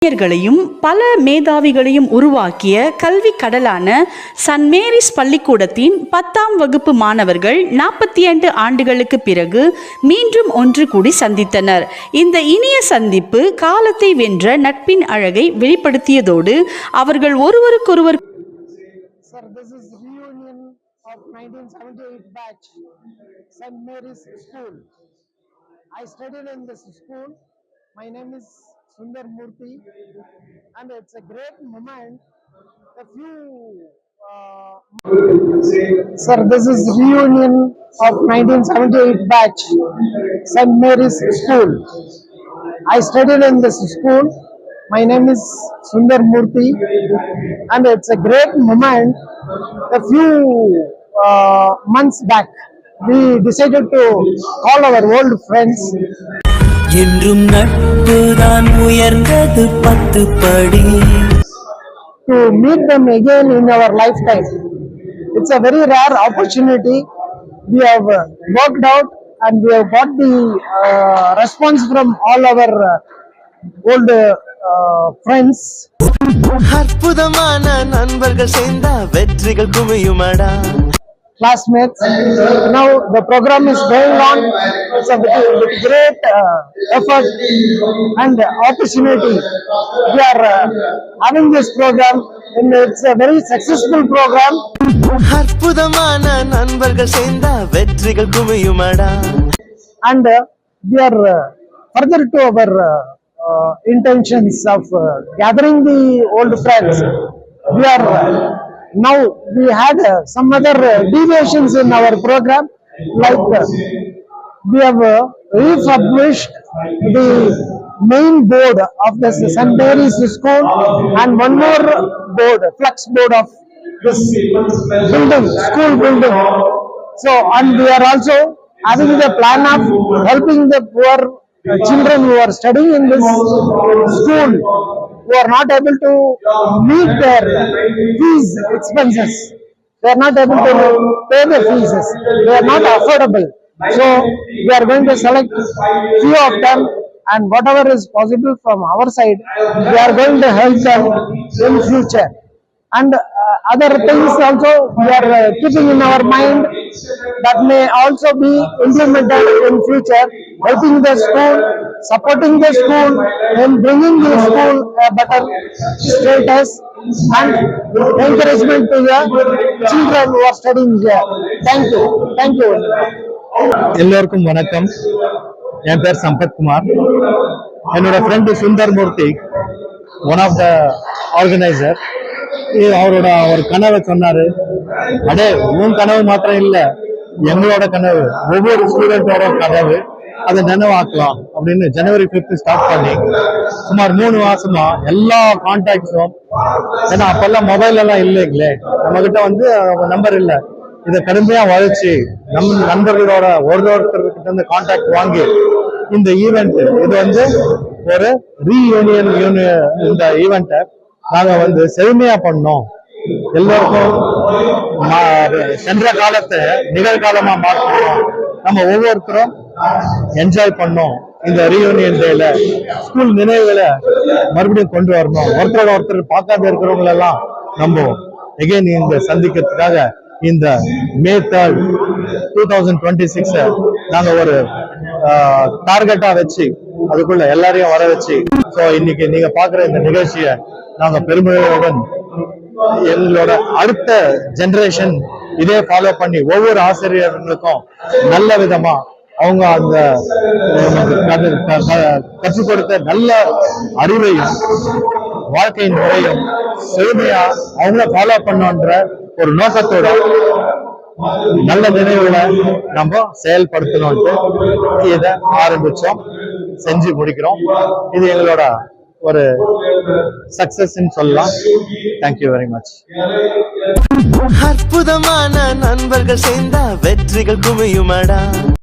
இளைஞர்களையும் பல மேதாவிகளையும் உருவாக்கிய கல்வி கடலான சன் மேரிஸ் பள்ளிக்கூடத்தின் 10ஆம் வகுப்பு மாணவர்கள் 42 ஆண்டுகளுக்கு பிறகு மீண்டும் ஒன்று கூடி சந்தித்தனர். இந்த இனிய சந்திப்பு காலத்தை வென்ற நட்பின் அழகை வெளிப்படுத்தியதோடு அவர்கள் ஒருவருக்கொருவர் Sir, this is reunion of 1978 batch, St. Mary's School. I studied in this school. My name is Sundar Murthy, and it's a great moment. Sir, this is reunion of 1978 batch, St. Mary's School. I studied in this school. My name is Sundar Murthy, and it's a great moment. A few months back, we decided to call our old friends என்றும் நட்புதான் உயர்ந்தது 10 படி to meet them again in our lifetime. It's a very rare opportunity. We have worked out and we have got the response from all our old friends. அற்புதமான நண்பர்கள் சேர்ந்தா வெற்றிகள் குமியுமடா. Classmates, now the program is going on. It's with great effort and opportunity. We are having this program, and it's a very successful program. அற்புதமான நண்பர்கள் சேர்ந்தா வெற்றிகள் குமியுமடா. And we are further to our intentions of gathering the old friends. We are now we had some other deviations in our program, like we have refurbished the main board of the St. Mary's School and one more board, flex board of this building, school building. So, and we are also having the plan of helping the poor children who are studying in this school, who are not able to meet their fees expenses. They are not able to pay the fees. They are not affordable. So we are going to select few of them, and whatever is possible from our side, we are going to help them in future. And other things also we are keeping in our mind that may also be implemented in future, helping the school, supporting the school, and bringing the school a better status and encouragement to the children who are studying here. Thank you. Thank you. எல்லோருக்கும் வணக்கம். என் பேர் சம்பத்குமார். என்னோட friend Sundar Murthy, one of the organiser. அவரோட ஒரு கனவை சொன்னாரு. அடே, உன் கனவு மாத்திரம் இல்ல, எங்களோட கனவு, ஒவ்வொரு ஸ்டூடெண்டோட கனவு, அதை நினைவாக்கலாம் அப்படின்னு ஜனவரி 5 ஸ்டார்ட் பண்ணி சுமார் 3 மாசமா எல்லா கான்டாக்ட்ஸும், ஏன்னா அப்பெல்லாம் மொபைல் எல்லாம் இல்லைங்களே, நம்ம கிட்ட வந்து நம்பர் இல்லை, இதை கடுமையா வளைச்சு நம்ம நண்பர்களோட ஒருத்தர்கிட்ட இருந்து கான்டாக்ட் வாங்கி இந்த ஈவெண்ட், இது வந்து ஒரு ரீயூனியன் இந்த ஈவெண்ட்டை நாங்க வந்து செழுமையா பண்ணோம். எல்லோருக்கும் சென்ற காலத்தை நிகழ்காலமா மாற்றணும், நம்ம ஒவ்வொருத்தரும் என்ஜாய் பண்ணோம். இந்த ரீயூனியன் டேல ஸ்கூல் நினைவுகளை மறுபடியும் கொண்டு வரணும். ஒருத்தரோட ஒருத்தர் பார்க்காத இருக்கிறவங்க எல்லாம் நம்ம எகைன் இந்த சந்திக்கிறதுக்காக இந்த May 3, 2026 நாங்க ஒரு டார்கெட்டா வச்சு அதுக்குள்ள எல்லாரையும் வர வச்சு, ஸோ இன்னைக்கு நீங்க பாக்குற இந்த நிகழ்ச்சியை நாங்க பெருமையுடன் எங்களோட அடுத்த ஜெனரேஷன் இதே ஃபாலோ பண்ணி ஒவ்வொரு ஆசிரியர்களுக்கும் நல்ல விதமா அவங்க அந்த கற்றுக் கொடுத்த நல்ல அறிவையும் வாழ்க்கையின் முறையும் செழுமையா அவங்கள ஃபாலோ பண்ணோன்ற ஒரு நோக்கத்தோட நல்ல நினைவுகளை நம்ம செயல்படுத்தணும்ட்டு இதை ஆரம்பிச்சோம், செஞ்சு முடிக்கிறோம். இது எங்களோட ஒரு சக்சஸ் சொல்லலாம். Thank you very much. அற்புதமான நண்பர்கள் சேர்ந்தா வெற்றிகள் குமியுமடா.